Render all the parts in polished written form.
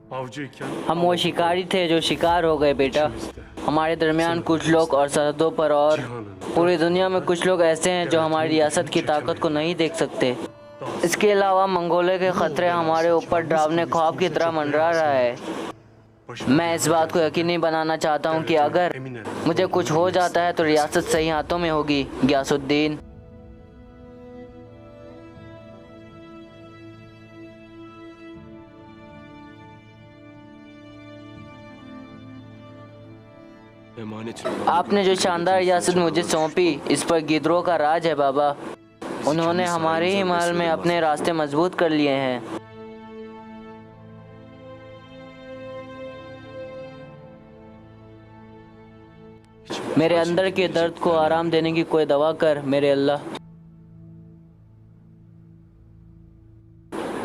हम वो शिकारी थे जो शिकार हो गए बेटा। हमारे दरमियान कुछ लोग और सरहदों पर और पूरी दुनिया में कुछ लोग ऐसे हैं जो हमारी रियासत की ताकत को नहीं देख सकते। इसके अलावा मंगोलों के खतरे हमारे ऊपर डरावने ख्वाब की तरह मंडरा रहा है। मैं इस बात को यकीनी बनाना चाहता हूँ कि अगर मुझे कुछ हो जाता है तो रियासत सही हाथों में होगी, गियासुद्दीन। आपने जो शानदार रियासत मुझे सौंपी, इस पर गिदरों का राज है बाबा। उन्होंने हमारे ही महल में अपने रास्ते मजबूत कर लिए हैं। मेरे अंदर के दर्द को आराम देने की कोई दवा कर मेरे अल्लाह।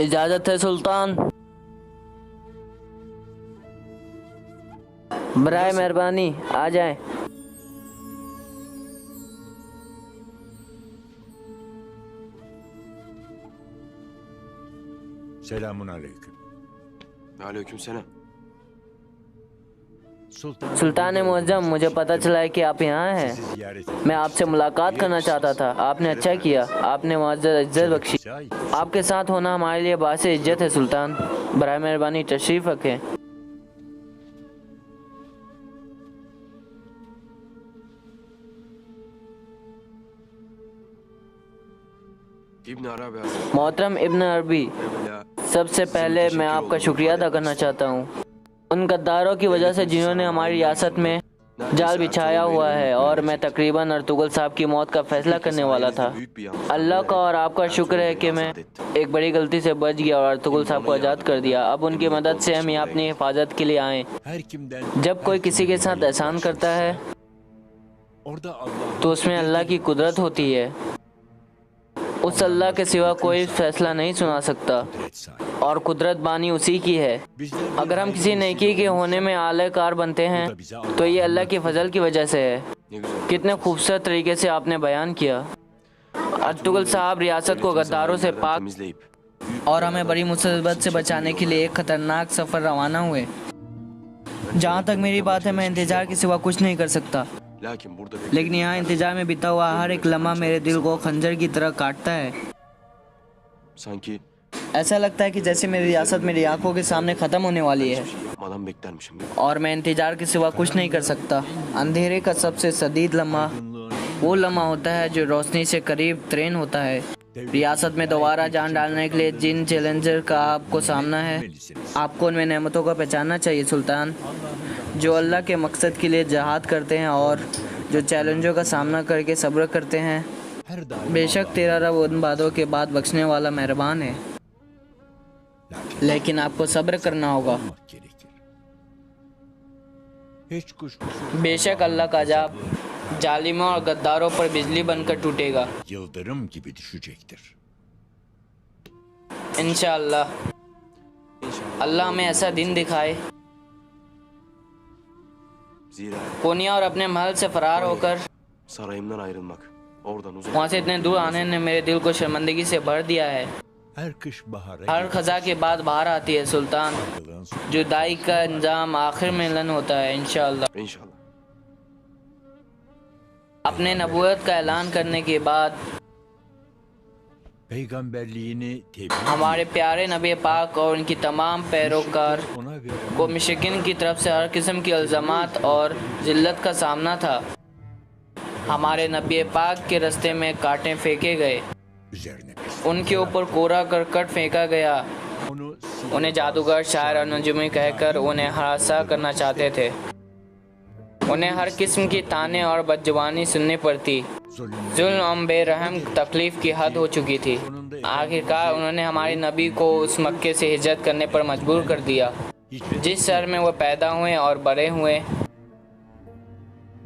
इजाजत है सुल्तान। बराए मेहरबानी आ जाएं। Selamun aleyküm. वालेकुम सुल्तान मुअज्जम, मुझे पता चला है कि आप यहाँ हैं। मैं आपसे मुलाकात करना चाहता था। आपने अच्छा किया, आपने मुअज्जज़ इज्जत बख्शी। आपके साथ होना हमारे लिए बाइस इज्जत है सुल्तान। बराए मेहरबानी तशरीफ़ रखें। मोहतरम इब्न अरबी, सबसे पहले मैं आपका शुक्रिया अदा करना चाहता हूँ उन गद्दारों की वजह से जिन्होंने हमारी रियासत में जाल बिछाया हुआ है और मैं तकरीबन अर्तुगरुल साहब की मौत का फैसला करने वाला था। अल्लाह का और आपका शुक्र है कि मैं एक बड़ी गलती से बच गया और अर्तुगरुल साहब को आज़ाद कर दिया। अब उनकी मदद से हम यहाँ अपनी हिफाजत के लिए आए। जब कोई किसी के साथ एहसान करता है तो उसमें अल्लाह की कुदरत होती है। उस अल्लाह के सिवा कोई फैसला नहीं सुना सकता और कुदरत बानी उसी की है। अगर हम किसी नेकी के होने में आलकार बनते हैं तो ये अल्लाह के फजल की वजह से है। कितने खूबसूरत तरीके से आपने बयान किया। अर्तुगरुल साहब रियासत को गद्दारों से पाक और हमें बड़ी मुसीबत से बचाने के लिए एक खतरनाक सफ़र रवाना हुए। जहाँ तक मेरी बात है, मैं इंतज़ार के सिवा कुछ नहीं कर सकता, लेकिन यहाँ इंतजार में बीता हुआ हर एक लम्हा मेरे दिल को खंजर की तरह काटता है। ऐसा लगता है कि जैसे मेरी रियासत मेरी आंखों के सामने ख़त्म होने वाली है और मैं इंतजार के सिवा कुछ नहीं कर सकता। अंधेरे का सबसे शदीद लम्हा वो लम्हा होता है जो रोशनी से करीब तरीन होता है। रियासत में दोबारा जान डालने के लिए जिन चैलेंजर का आपको सामना है, आपको उनमें नेमतों को पहचानना चाहिए सुल्तान, जो अल्लाह के मकसद के लिए जहाद करते हैं और जो चैलेंजों का सामना करके सब्र करते हैं। बेशक तेरा रब उन बातों के बाद बख्शने वाला मेहरबान है, लेकिन आपको सब्र करना होगा। बेशक अल्लाह का अज़ाब जालिमों और गद्दारों पर बिजली बनकर टूटेगा। Yıldırım gibi düşecektir. इंशाअल्लाह अल्लाह हमें ऐसा दिन दिखाए। कोनिया और अपने महल से फरार होकर वहाँ से इतने दूर आने ने मेरे दिल को शर्मिंदगी से भर दिया है। Her kış bahara हर खजा के बाद बाहर आती है सुल्तान। जुदाई का इंजाम आखिर में लन होता है इंशाअल्लाह। अपने नबूवत का ऐलान करने के बाद peygamberliğini tebliğ हमारे प्यारे नबी पाक और उनकी तमाम पैरोकार ona verilen को मुशरिकीन की तरफ से हर किस्म की इल्ज़ामात और जिल्लत का सामना था। हमारे नबी पाक के रास्ते में कांटे फेंके गए, üzerine उनके ऊपर कोरा करकट फेंका गया। onu उन्हें जादूगर, शायर और नजुमी कहकर उन्हें हरासा करना चाहते थे। उन्हें हर किस्म की ताने और बदजुबानी सुननी पड़ती। जुल्म और बेरहम तकलीफ़ की हद हो चुकी थी। आखिरकार उन्होंने हमारे नबी को उस मक्के से हिजरत करने पर मजबूर कर दिया जिस शहर में वह पैदा हुए और बड़े हुए।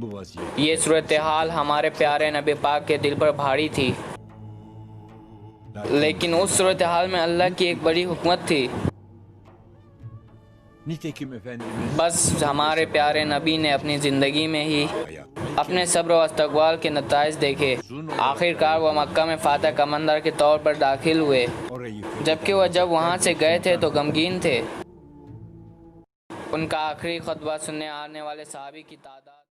bu vaziyet ये सूरत हाल हमारे प्यारे नबी पाक के दिल पर भारी थी, लेकिन उस सूरत हाल में अल्लाह की एक बड़ी हुकमत थी। nitekim efendimiz बस हमारे प्यारे नबी ने अपनी ज़िंदगी में ही अपने सब्र और इस्तक़बाल के नताइज देखे। आखिरकार वह मक्का में फातह कमांडर के तौर पर दाखिल हुए, orayı जबकि वह जब वहाँ से गए थे तो गमगीन थे। उनका आखिरी खुतबा सुनने आने वाले सहाबी की तादाद